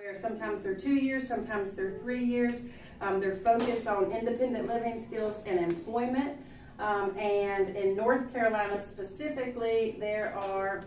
where sometimes they're 2 years, sometimes they're 3 years. They're focused on independent living skills and employment. And in North Carolina specifically, there are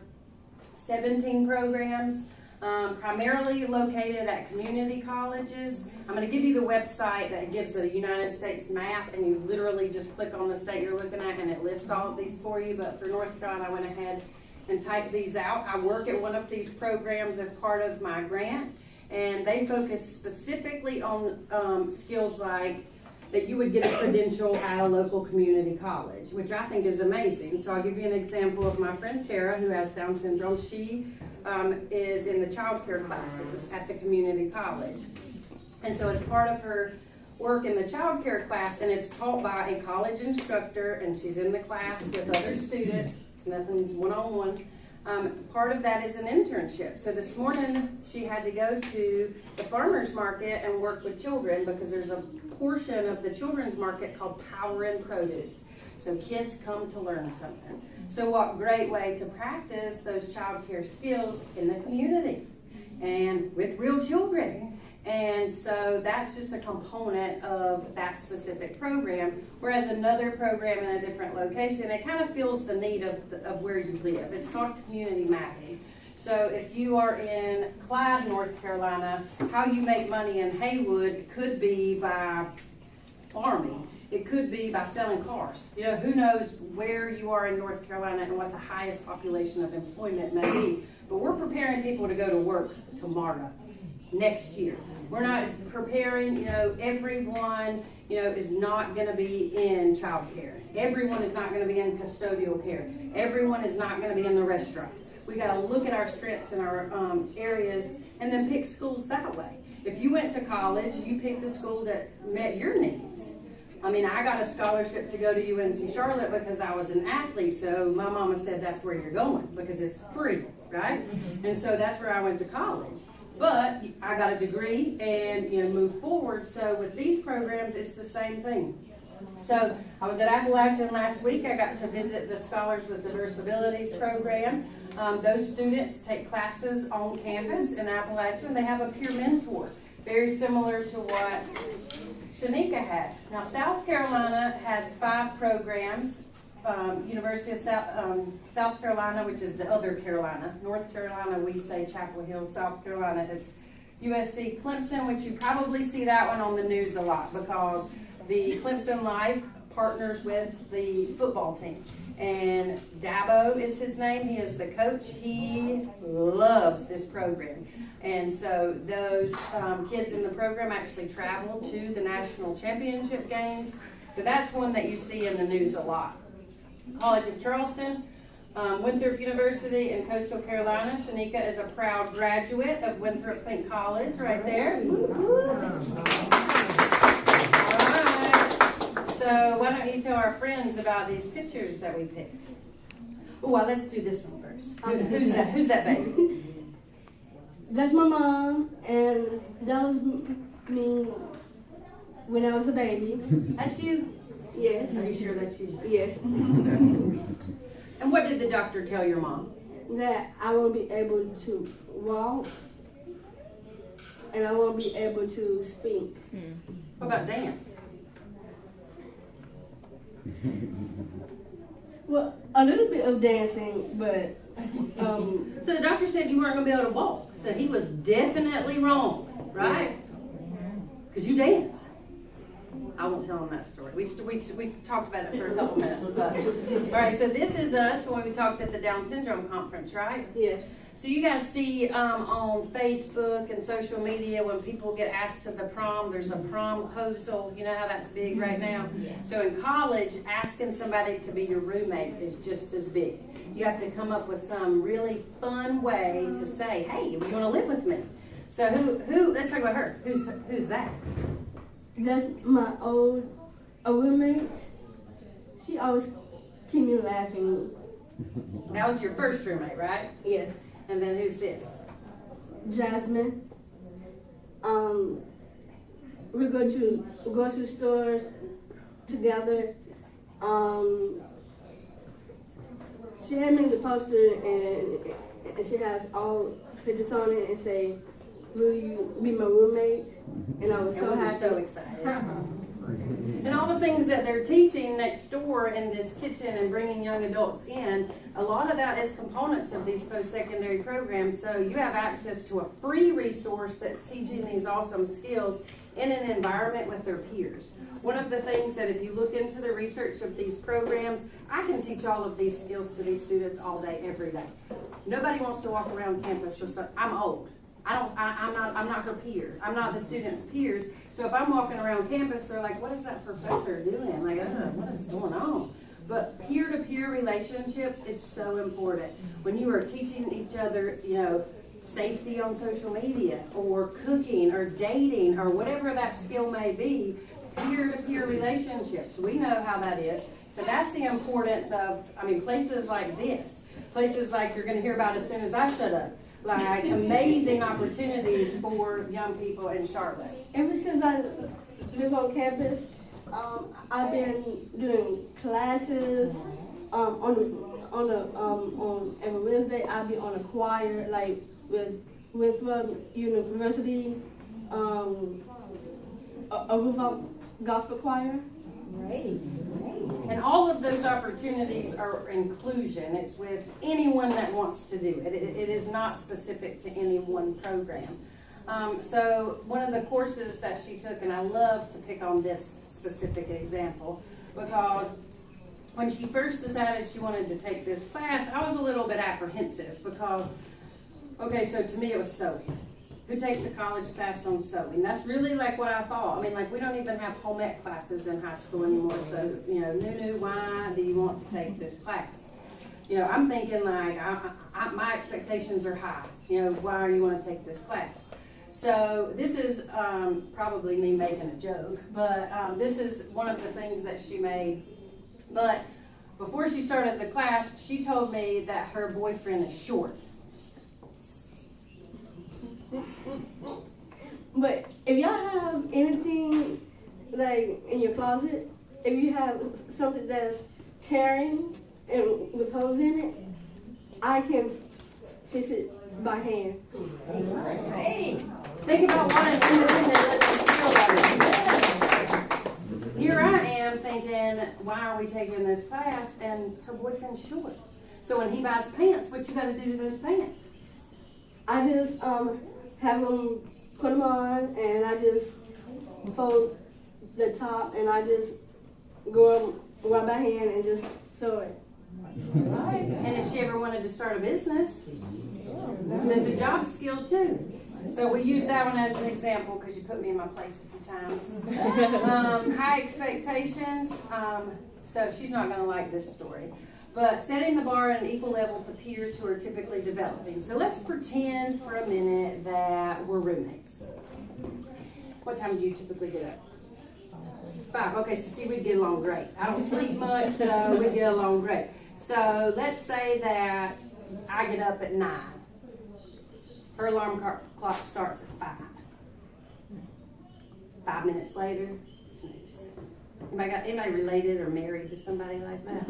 17 programs, primarily located at community colleges. I'm going to give you the website that gives a United States map, and you literally just click on the state you're looking at and it lists all of these for you. But for North Carolina, I went ahead and typed these out. I work at one of these programs as part of my grant, and they focus specifically on skills like that you would get a credential at a local community college, which I think is amazing. So I'll give you an example of my friend Tara, who has Down syndrome. She is in the child care classes at the community college. And so as part of her work in the child care class, and it's taught by a college instructor, and she's in the class with other students, it's nothing's one-on-one. Part of that is an internship. So this morning she had to go to the farmer's market and work with children, because there's a portion of the children's market called Power in Produce. So kids come to learn something. So what great way to practice those child care skills in the community and with real children. And so that's just a component of that specific program. Whereas another program in a different location, it kind of fills the need of where you live. It's called community mapping. So if you are in Clyde, North Carolina, how you make money in Haywood could be by farming. It could be by selling cars. You know, who knows where you are in North Carolina and what the highest population of employment may be. But we're preparing people to go to work tomorrow, next year. We're not preparing, everyone, is not going to be in child care. Everyone is not going to be in custodial care. Everyone is not going to be in the restaurant. We got to look at our strengths and our areas and then pick schools that way. If you went to college, you picked a school that met your needs. I mean, I got a scholarship to go to UNC Charlotte because I was an athlete, so my mama said that's where you're going because it's free, right? And so that's where I went to college. But I got a degree and moved forward. So with these programs, it's the same thing. So I was at Appalachian last week. I got to visit the Scholars with Diverse Abilities program. Those students take classes on campus in Appalachian. They have a peer mentor, very similar to what Shanika had. Now South Carolina has 5 programs. University of South Carolina, which is the other Carolina. North Carolina, we say Chapel Hill. South Carolina, it's USC Clemson, which you probably see that one on the news a lot because the Clemson Life partners with the football team. And Dabo is his name. He is the coach. He loves this program. And so those kids in the program actually travel to the national championship games. So that's one that you see in the news a lot. College of Charleston, Winthrop University in Coastal Carolina. Shanika is a proud graduate of Winthrop Think College right there. All right. So why don't you tell our friends about these pictures that we picked? Oh, well, let's do this one first. Who's that? Who's that baby? That's my mom, and that was me when I was a baby. That's you? Yes. Are you sure that's you? Yes. And what did the doctor tell your mom? That I won't be able to walk, and I won't be able to speak. What about dance? Well, a little bit of dancing, but So the doctor said you weren't going to be able to walk. So he was definitely wrong, right? Because you dance. I won't tell him that story. We talked about it for a couple minutes. But all right, so this is us when we talked at the Down syndrome conference, right? yes. So you guys see on Facebook and social media when people get asked to the prom, there's a promposal. You know how that's big right now? So in college, asking somebody to be your roommate is just as big. You have to come up with some really fun way to say, hey, you want to live with me? So who? Let's talk about her. Who's that? That's my old roommate. She always keep me laughing. That was your first roommate, right? Yes. And then who's this? Jasmine. We go to grocery stores together. She had me the poster and she has all pictures on it and say, will you be my roommate? And I was And so we were happy. so excited. And all the things that they're teaching next door in this kitchen and bringing young adults in, a lot of that is components of these post-secondary programs. So you have access to a free resource that's teaching these awesome skills in an environment with their peers. One of the things that if you look into the research of these programs, I can teach all of these skills to these students all day, every day. Nobody wants to walk around campus with I'm old. I'm not her peer. I'm not the student's peers. So if I'm walking around campus, they're like, what is that professor doing? Like, what is going on? But peer-to-peer relationships, it's so important. When you are teaching each other, safety on social media or cooking or dating or whatever that skill may be, peer-to-peer relationships. We know how that is. So that's the importance of, places like this. Places like you're going to hear about as soon as I shut up. Like amazing opportunities for young people in Charlotte. Ever since I live on campus, I've been doing classes. On every Wednesday, I'll be on a choir, like with University, a rooftop gospel choir. Great. And all of those opportunities are inclusion. It's with anyone that wants to do it. It is not specific to any one program. So one of the courses that she took, and I love to pick on this specific example, because when she first decided she wanted to take this class, I was a little bit apprehensive because, okay, so to me it was sewing. Who takes a college class on sewing? That's really like what I thought. We don't even have home ec classes in high school anymore. So, Nunu, why do you want to take this class? I'm thinking like, my expectations are high. Why do you want to take this class? So this is probably me making a joke, but this is one of the things that she made. But before she started the class, she told me that her boyfriend is short. But if y'all have anything like in your closet, if you have something that's tearing and with holes in it, I can fix it by hand. Hey. Think about what an independent living skill that is. Here I am thinking, why are we taking this class? And her boyfriend's short. So when he buys pants, what you got to do to those pants? I just have them, put them on, and I just fold the top, and I just go by hand and just sew it. And if she ever wanted to start a business, so it's a job skill too. So we use that one as an example because you put me in my place a few times. High expectations. So she's not going to like this story. But setting the bar at an equal level to peers who are typically developing. So let's pretend for a minute that we're roommates. What time do you typically get up? 5. Okay, so see, we'd get along great. I don't sleep much, so we'd get along great. So let's say that I get up at 9. Her alarm clock starts at 5. 5 minutes later, snooze. Anybody related or married to somebody like that?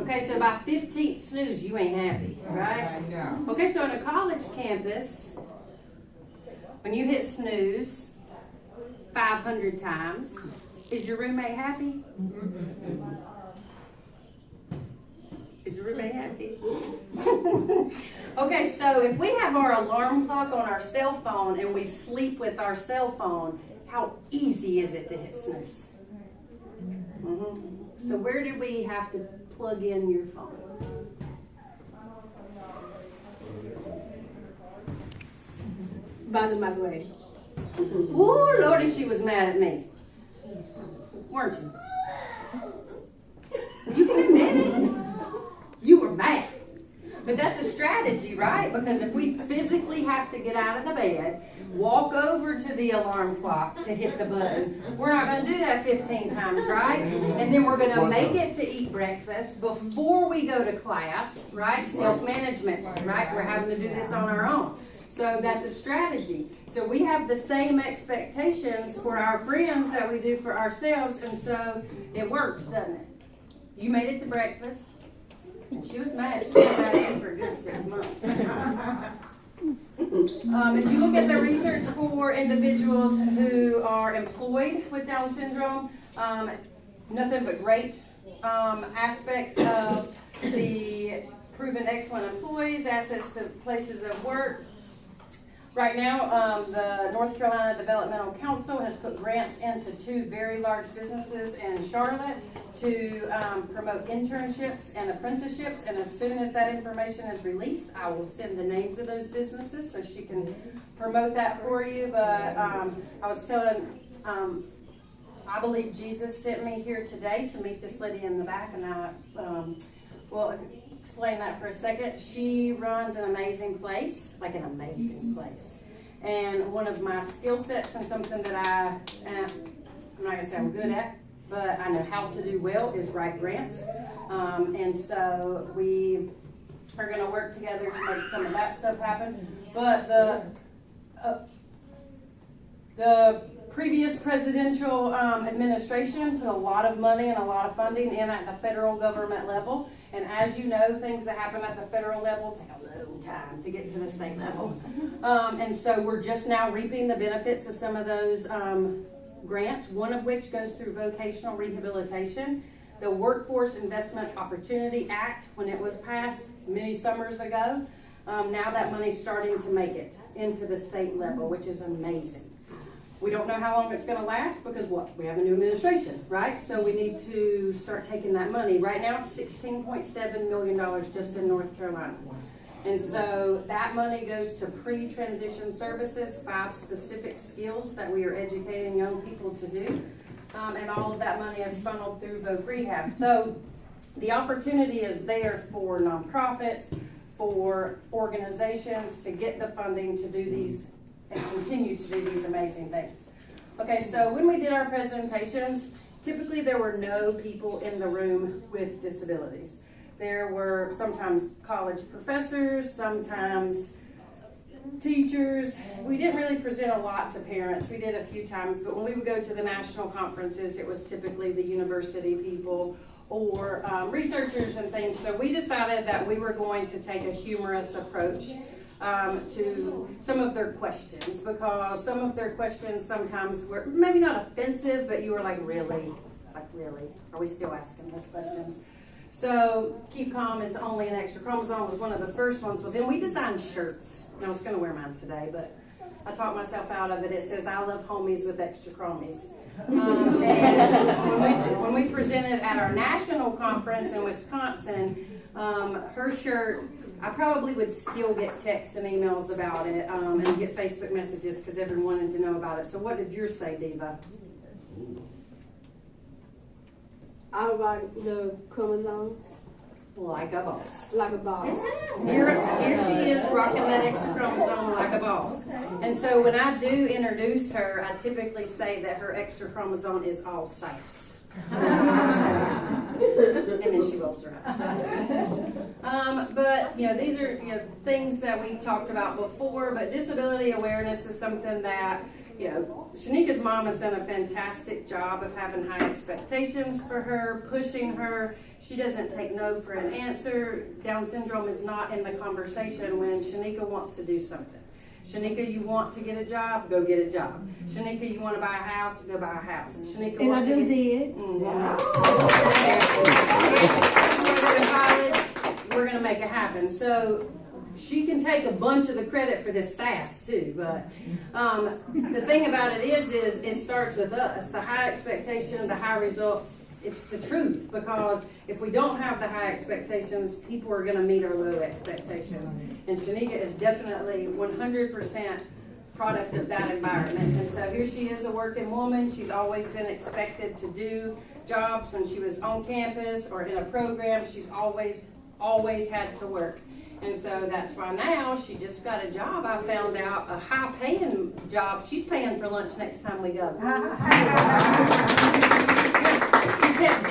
Okay, so by 15th snooze, you ain't happy, right? Okay, so on a college campus, when you hit snooze 500 times, is your roommate happy? Is your roommate happy? Okay, so if we have our alarm clock on our cell phone and we sleep with our cell phone, how easy is it to hit snooze? So where do we have to plug in your phone? By the microwave. Ooh, Lordy, she was mad at me. Weren't you? You can admit it. You were mad. But that's a strategy, right? Because if we physically have to get out of the bed, walk over to the alarm clock to hit the button, we're not going to do that 15 times, right? And then we're going to make it to eat breakfast before we go to class, right? Self-management, right? We're having to do this on our own. So that's a strategy. So we have the same expectations for our friends that we do for ourselves, and so it works, doesn't it? You made it to breakfast. And she was mad. She was mad at me for a good 6 months. If you look at the research for individuals who are employed with Down syndrome, nothing but great aspects of the proven excellent employees, assets to places of work. Right now, the North Carolina Developmental Council has put grants into 2 very large businesses in Charlotte to promote internships and apprenticeships. And as soon as that information is released, I will send the names of those businesses so she can promote that for you. But I was telling, I believe Jesus sent me here today to meet this lady in the back, and I will explain that for a second. She runs an amazing place, like an amazing place. And one of my skill sets and something that I'm not gonna say I'm good at, but I know how to do well, is write grants. And so we are gonna work together to make some of that stuff happen. But the previous presidential administration put a lot of money and a lot of funding in at the federal government level. And as you know, things that happen at the federal level take a long time to get to the state level. And so we're just now reaping the benefits of some of those grants, one of which goes through vocational rehabilitation. The Workforce Investment Opportunity Act, when it was passed many summers ago, now that money's starting to make it into the state level, which is amazing. We don't know how long it's going to last because what? We have a new administration, right? So we need to start taking that money. Right now it's $16.7 million just in North Carolina. And so that money goes to pre-transition services, 5 specific skills that we are educating young people to do. And all of that money is funneled through Voc Rehab. So the opportunity is there for nonprofits, for organizations to get the funding to do these and continue to do these amazing things. Okay, so when we did our presentations, typically there were no people in the room with disabilities. There were sometimes college professors, sometimes teachers. We didn't really present a lot to parents. We did a few times, but when we would go to the national conferences, it was typically the university people or researchers and things. So we decided that we were going to take a humorous approach to some of their questions, because some of their questions sometimes were maybe not offensive, but you were like, really? Like, really? Are we still asking those questions? So, Keep Calm, It's Only an Extra Chromosome was one of the first ones. Well, then we designed shirts. And I was going to wear mine today, but I talked myself out of it. It says, I love homies with extra chromies. And when we presented at our national conference in Wisconsin, her shirt, I probably would still get texts and emails about it, and get Facebook messages because everyone wanted to know about it. So what did yours say, Diva? I like the chromosome. Like a boss. Like a boss. Here she is rocking that extra chromosome like a boss. And so when I do introduce her, I typically say that her extra chromosome is all sass. And then she rolls her eyes. But these are things that we talked about before. But disability awareness is something that Shanika's mom has done a fantastic job of having high expectations for her, pushing her. She doesn't take no for an answer. Down syndrome is not in the conversation when Shanika wants to do something. Shanika, you want to get a job? Go get a job. Shanika, you want to buy a house? Go buy a house. Shanika, and I just did. We're going to make it happen. So she can take a bunch of the credit for this sass too, but the thing about it is it starts with us. The high expectation, the high results, it's the truth, because if we don't have the high expectations, people are going to meet our low expectations. And Shanika is definitely 100% product of that environment. And so here she is, a working woman. She's always been expected to do jobs when she was on campus or in a program. She's always had to work. And so that's why now she just got a job. I found out a high-paying job. She's paying for lunch next time we go.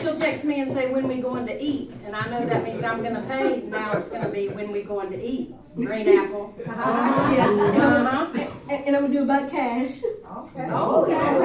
She'll text me and say, when we going to eat? And I know that means I'm going to pay. Now it's going to be, when we going to eat? Green apple. And I'm going to do it by cash. Okay. Oh, yeah.